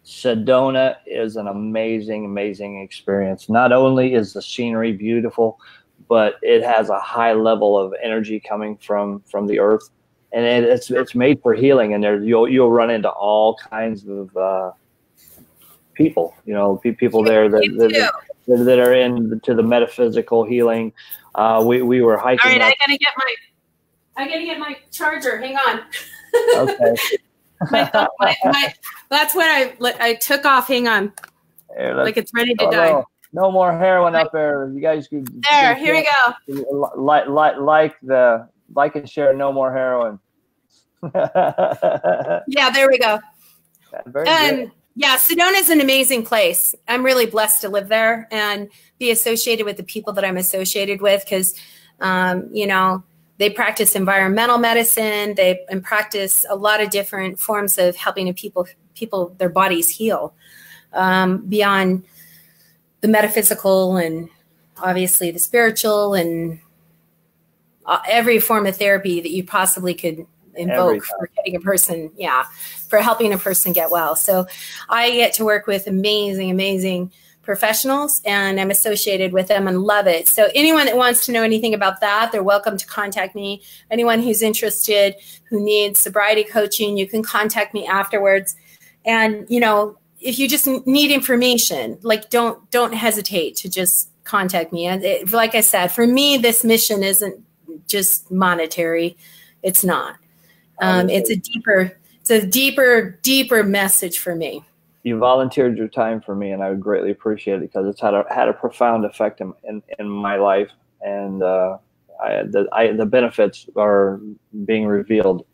Sedona is an amazing experience. Not only is the scenery beautiful, but it has a high level of energy coming from the earth, and it's made for healing. And there you'll run into all kinds of people, you know, people there that are into the metaphysical healing. We were hiking. All right, I gotta get my charger. Hang on. Okay. That's what I took off. Hang on. Like it's ready to die. No more heroin up there. You guys could. There. Here we go. Like and share. No more heroin. Yeah, there we go. Very good. Yeah, Sedona is an amazing place. I'm really blessed to live there and be associated with the people that I'm associated with because, you know, they practice environmental medicine. They practice a lot of different forms of helping people their bodies heal beyond the metaphysical and obviously the spiritual and every form of therapy that you possibly could invoke for getting a person, for helping a person get well. So I get to work with amazing professionals and I'm associated with them and love it. So anyone that wants to know anything about that, they're welcome to contact me. Anyone who's interested, who needs sobriety coaching, you can contact me afterwards. And, you know, if you just need information, like don't hesitate to just contact me. And like I said, for me, this mission isn't just monetary. It's not. It's a deeper message for me. You volunteered your time for me, and I would greatly appreciate it because it's had a profound effect in my life. And the benefits are being revealed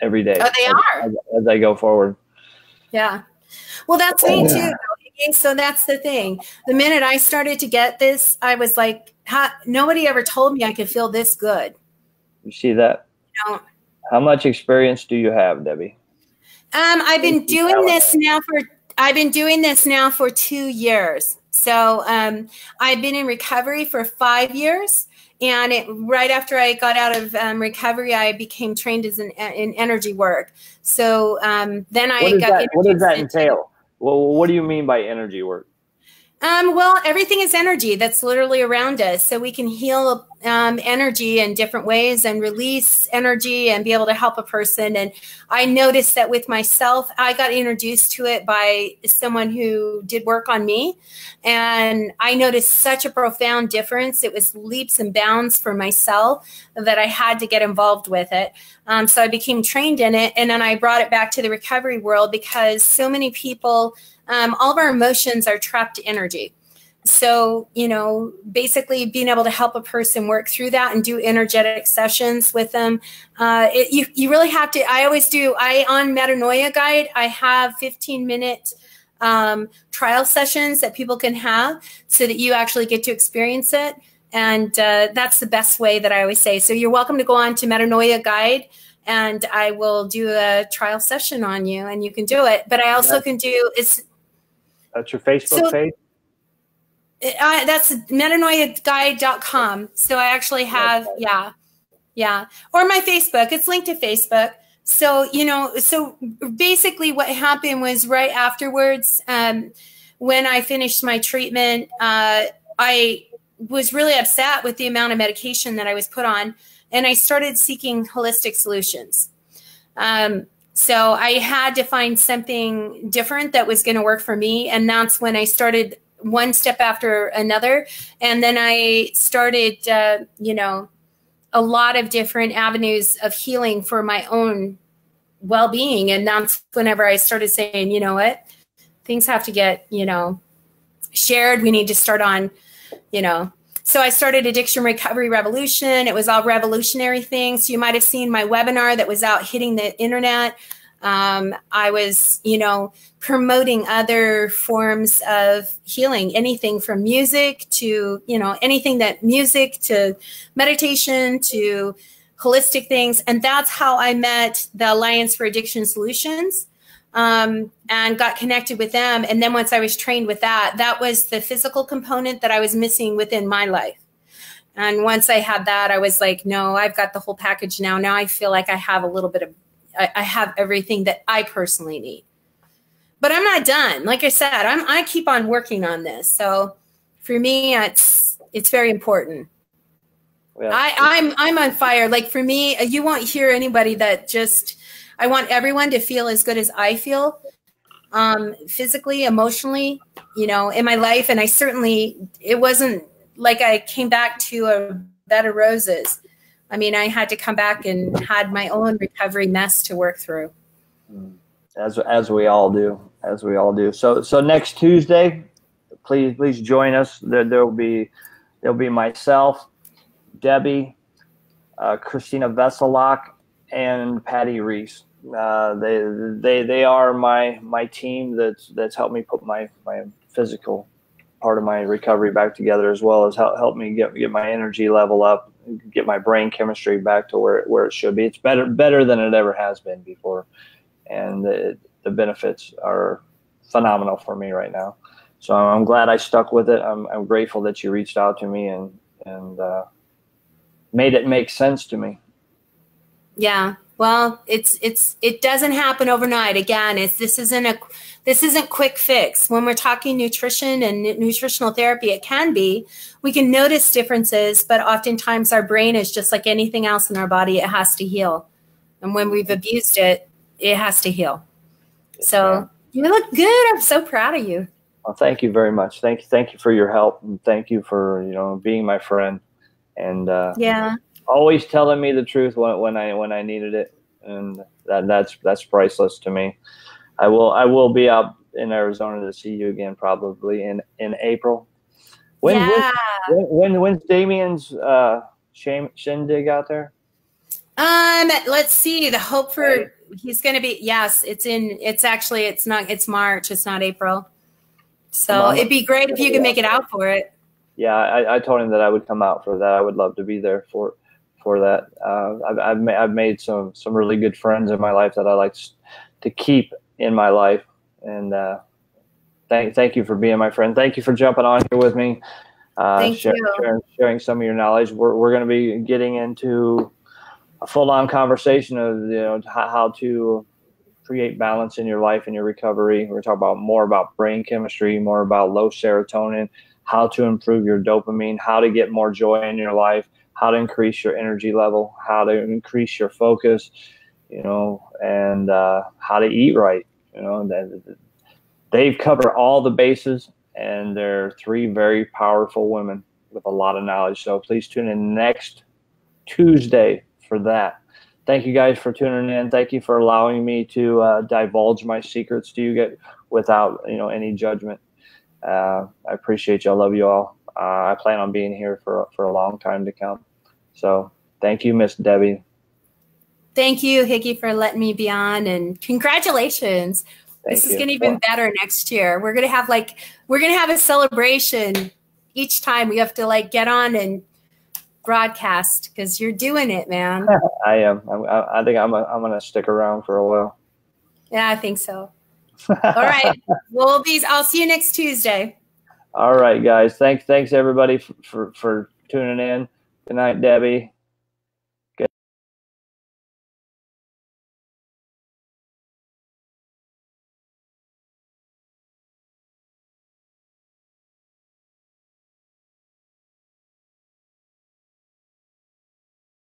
every day. Oh, they are. As I go forward. Yeah. Well, that's me too. So that's the thing. The minute I started to get this, I was like, nobody ever told me I could feel this good. You see that? You know? How much experience do you have, Debbie? I've been doing this now for 2 years. So I've been in recovery for 5 years. And right after I got out of recovery, I became trained as in energy work. So then I got. What does that entail? Well, what do you mean by energy work? Well, everything is energy that's literally around us. So we can heal energy in different ways and release energy and be able to help a person. And I noticed that with myself, I got introduced to it by someone who did work on me. And I noticed such a profound difference. It was leaps and bounds for myself that I had to get involved with it. So I became trained in it. And then I brought it back to the recovery world because so many people, all of our emotions are trapped energy. So, you know, basically being able to help a person work through that and do energetic sessions with them. You really have to, I always do, on Metanoia Guide, I have 15-minute trial sessions that people can have so that you actually get to experience it. And that's the best way that I always say. So you're welcome to go on to Metanoia Guide and I will do a trial session on you and you can do it. But I also can do, that's your Facebook page? That's metanoiaguide.com. So I actually have, yeah. Or my Facebook. It's linked to Facebook. So, you know, so basically what happened was right afterwards, when I finished my treatment, I was really upset with the amount of medication that I was put on. And I started seeking holistic solutions. So I had to find something different that was going to work for me. And that's when I started one step after another. And then I started, you know, a lot of different avenues of healing for my own well-being. And that's whenever I started saying, you know what, things have to get, you know, shared. We need to start on, you know. So I started Addiction Recovery Revolution. It was all revolutionary things. You might have seen my webinar that was out hitting the internet. I was, you know, promoting other forms of healing, anything from music to, you know, anything that music to meditation to holistic things. And that's how I met the Alliance for Addiction Solutions. And got connected with them. And then once I was trained with that, that was the physical component that I was missing within my life. And once I had that, I was like, no, I've got the whole package now. Now I feel like I have a little bit of, I have everything that I personally need. But I'm not done. Like I said, I keep on working on this. So for me, it's very important. Yeah. I'm on fire. Like for me, you won't hear anybody that just, I want everyone to feel as good as I feel, physically, emotionally, you know, in my life. And I certainly, it wasn't like I came back to a bed of roses. I mean, I had to come back and had my own recovery mess to work through. As we all do, as we all do. So next Tuesday, please join us. There'll be myself, Debbie, Christina Veselak, and Patty Reese. They are my team that's helped me put my physical part of my recovery back together, as well as help me get my energy level up, get my brain chemistry back to where it should be. It's better than it ever has been before, and the benefits are phenomenal for me right now. So I'm glad I stuck with it. I'm grateful that you reached out to me and made it make sense to me. Yeah. Well, it doesn't happen overnight. Again, this isn't quick fix. When we're talking nutrition and nutritional therapy, it can be. We can notice differences, but oftentimes our brain is just like anything else in our body. It has to heal. And when we've abused it, it has to heal. So you look good. I'm so proud of you. Well, thank you very much. Thank you for your help, and thank you for, you know, being my friend. And yeah. Always telling me the truth when I needed it, and that's priceless to me. I will be up in Arizona to see you again, probably in April. When's Damien's shindig out there? Let's see. The hope for he's going to be, yes, it's March. It's not April. So it'd be great if you could make it out for it. Yeah, I told him that I would come out for that. I would love to be there for that. I've made some really good friends in my life that I like to keep in my life. And thank you for being my friend. Thank you for jumping on here with me. Sharing some of your knowledge. We're going to be getting into a full-on conversation of how to create balance in your life and your recovery. We're talking about more about brain chemistry, more about low serotonin, how to improve your dopamine, how to get more joy in your life, how to increase your energy level, how to increase your focus, and how to eat right. They've covered all the bases, and they're three very powerful women with a lot of knowledge. So please tune in next Tuesday for that. Thank you guys for tuning in. Thank you for allowing me to divulge my secrets to you without any judgment. I appreciate you. I love you all. I plan on being here for a long time to come. So thank you, Miss Debbie. Thank you, Higgy, for letting me be on, and congratulations. This is going to be even better next year. We're going to have a celebration each time. We have to get on and broadcast because you're doing it, man. I am. I think I'm going to stick around for a while. Yeah, I think so. All right. Well, I'll see you next Tuesday. All right, guys. Thanks everybody for tuning in. Good night, Debbie.